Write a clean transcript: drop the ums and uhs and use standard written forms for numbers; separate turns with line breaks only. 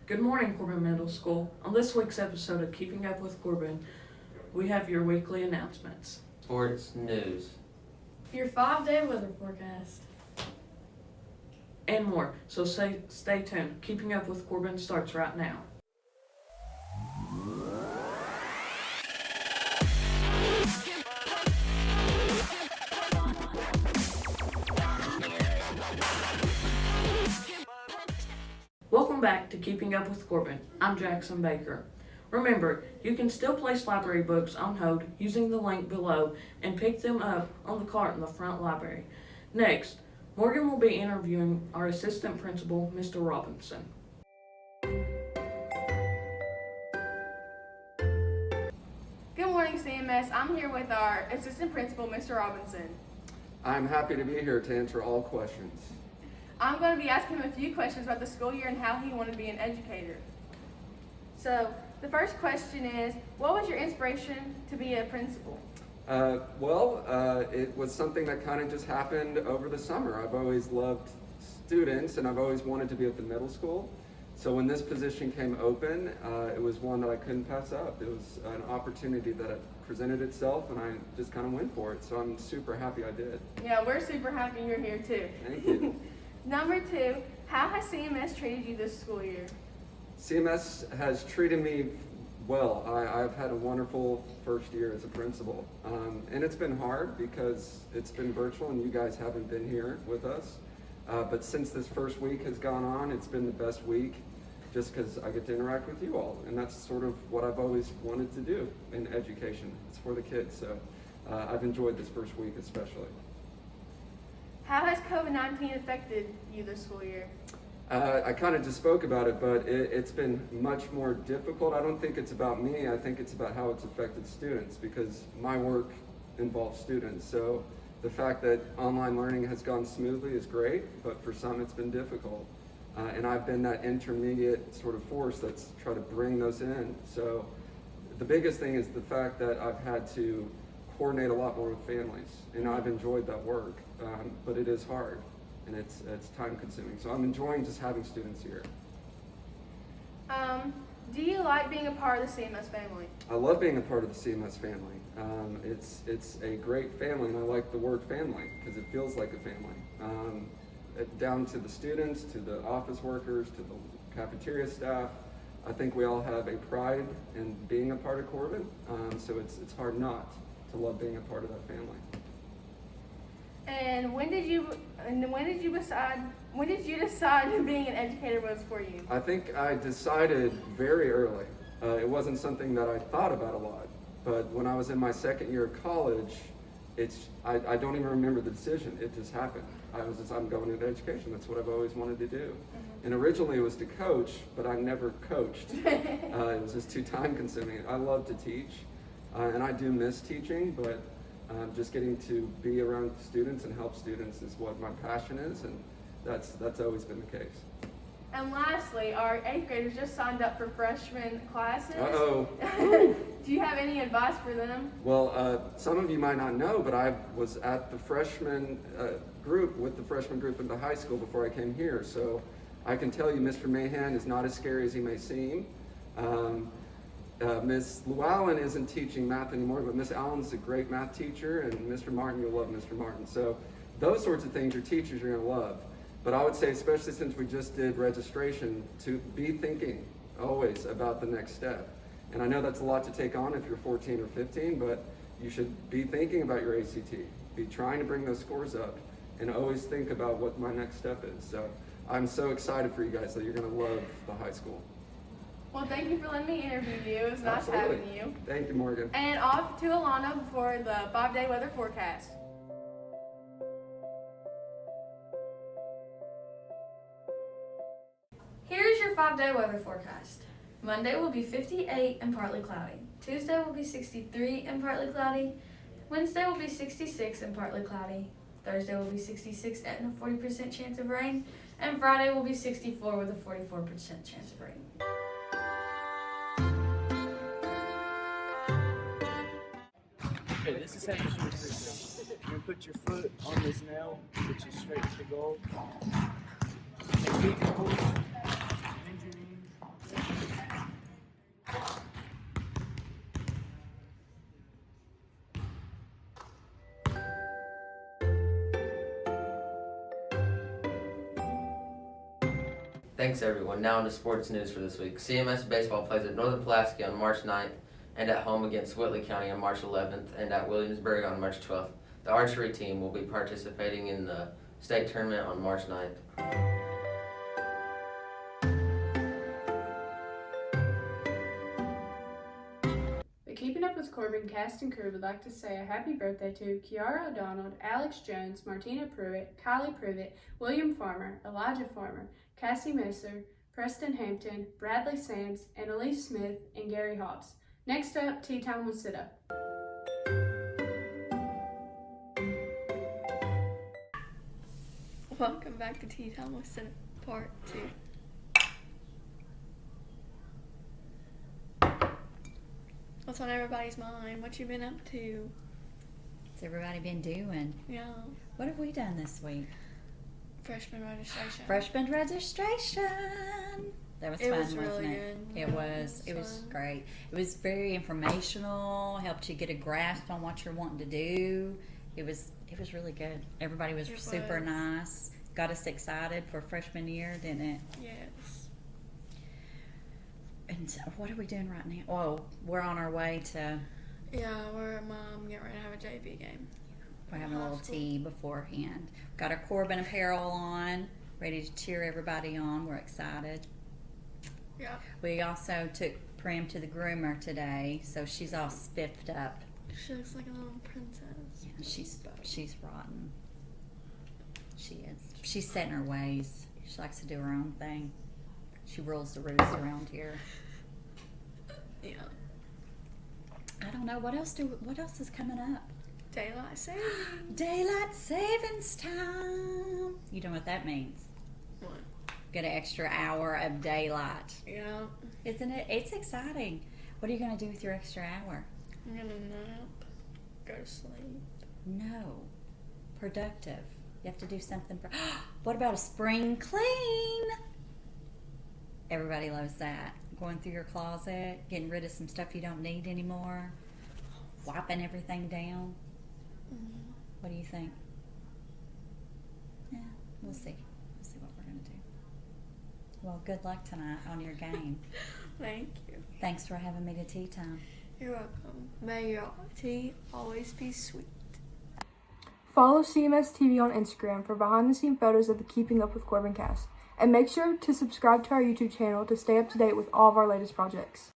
Good morning, Corbin Middle School. On this week's episode of Keeping Up with Corbin, we have your weekly announcements.
Sports news.
Your 5-day weather forecast.
And more. So stay tuned. Keeping Up with Corbin starts right now. Welcome back to Keeping Up with Corbin. I'm Jackson Baker. Remember, you can still place library books on hold using the link below and pick them up on the cart in the front library. Next, Morgan will be interviewing our assistant principal, Mr. Robinson.
Good morning, CMS. I'm here with our assistant principal, Mr. Robinson.
I'm happy to be here to answer all questions.
I'm going to be asking him a few questions about the school year and how he wanted to be an educator. So, the first question is, what was your inspiration to be a principal?
It was something that kind of just happened over the summer. I've always loved students and I've always wanted to be at the middle school. So when this position came open, it was one that I couldn't pass up. It was an opportunity that it presented itself and I just kind of went for it. So I'm super happy I did.
Yeah, we're super happy you're here too.
Thank you.
Number 2, how has CMS treated you this school year?
CMS has treated me well. I've had a wonderful first year as a principal. And it's been hard because it's been virtual and you guys haven't been here with us. But since this first week has gone on, it's been the best week just because I get to interact with you all. And that's sort of what I've always wanted to do in education. It's for the kids. So I've enjoyed this first week especially.
How has COVID-19 affected you this school year?
I kind of just spoke about it, but it's been much more difficult. I don't think it's about me. I think it's about how it's affected students because my work involves students. So the fact that online learning has gone smoothly is great, but for some it's been difficult. And I've been that intermediate sort of force that's trying to bring those in. So the biggest thing is the fact that I've had to coordinate a lot more with families, and I've enjoyed that work, but it is hard. And it's time consuming. So I'm enjoying just having students here.
Do you like being a part of the CMS family?
I love being a part of the CMS family. It's a great family, and I like the word family because it feels like a family. Down to the students, to the office workers, to the cafeteria staff, I think we all have a pride in being a part of Corbin. So it's hard not to love being a part of that family.
And when did you decide being an educator was for you?
I think I decided very early. It wasn't something that I thought about a lot, but when I was in my second year of college, I don't even remember the decision. It just happened. I'm going into education. That's what I've always wanted to do. Mm-hmm. And originally it was to coach, but I never coached. It was just too time consuming. I love to teach, and I do miss teaching, but just getting to be around students and help students is what my passion is, and that's always been the case.
And lastly, our 8th graders just signed up for freshman classes.
Uh-oh.
Do you have any advice for them?
Well, some of you might not know, but I was at the freshman group with the freshman group in the high school before I came here, so I can tell you Mr. Mahan is not as scary as he may seem. Ms. Llewellyn isn't teaching math anymore, but Ms. Allen's a great math teacher, and Mr. Martin, you'll love Mr. Martin. So those sorts of things your teachers are going to love. But I would say, especially since we just did registration, to be thinking always about the next step. And I know that's a lot to take on if you're 14 or 15, but you should be thinking about your ACT, be trying to bring those scores up, and always think about what my next step is. So I'm so excited for you guys that you're going to love the high school.
Well, thank you for letting me interview you. It was nice having you.
Thank you, Morgan.
And off to Alana for the 5-day weather forecast.
Here's your 5-day weather forecast. Monday will be 58 and partly cloudy. Tuesday will be 63 and partly cloudy. Wednesday will be 66 and partly cloudy. Thursday will be 66 and a 40% chance of rain. And Friday will be 64 with a 44% chance of rain.
Okay, this is how you shoot a free throw. You're going to put your foot on this nail, which is straight to the goal. And keep your pulse, bend your knees,
Thanks everyone. Now into sports news for this week. CMS baseball plays at Northern Pulaski on March 9th and at home against Whitley County on March 11th and at Williamsburg on March 12th. The archery team will be participating in the state tournament on March 9th.
The Keeping Up with Corbin cast and crew would like to say a happy birthday to Kiara O'Donnell, Alex Jones, Martina Pruitt, Kylie Privet, William Farmer, Elijah Farmer, Cassie Messer, Preston Hampton, Bradley Sands, and Elise Smith and Gary Hobbs. Next up, Tea Time with Sita.
Welcome back to Tea Time with Sita Part 2. What's on everybody's mind? What you been up to?
What's everybody been doing?
Yeah.
What have we done this week?
Freshman registration.
Freshman registration. That was
It
fun,
was
wasn't
really
it?
good.
It was. It was
fun.
great. It was very informational. Helped you get a grasp on what you're wanting to do. It was really good. Everybody was
It
super
was.
nice. Got us excited for freshman year, didn't it?
Yes.
And so what are we doing right now? Oh, we're on our way to.
Yeah, we're getting ready to have a JV game.
We're having a
High
little
school.
tea beforehand. Got our Corbin apparel on, ready to cheer everybody on. We're excited.
Yeah.
We also took Prim to the groomer today, so she's all spiffed up.
She looks like a little princess.
Yeah, she's rotten. She is. She's set in her ways. She likes to do her own thing. She rules the roost around here.
Yeah.
I don't know what else is coming up.
Daylight saving.
Daylight savings time. You know what that means?
What?
Get an extra hour of daylight.
Yeah.
Isn't it? It's exciting. What are you going to do with your extra hour?
I'm gonna nap. Go to sleep.
No. Productive. You have to do something. What about a spring clean? Everybody loves that. Going through your closet, getting rid of some stuff you don't need anymore, wiping everything down.
Mm-hmm.
What do you think? Yeah, we'll see. We'll see what we're going to do. Well, good luck tonight on your game.
Thank you.
Thanks for having me to tea time.
You're welcome. May your tea always be sweet.
Follow CMS TV on Instagram for behind-the-scenes photos of the Keeping Up with Corbin cast. And make sure to subscribe to our YouTube channel to stay up to date with all of our latest projects.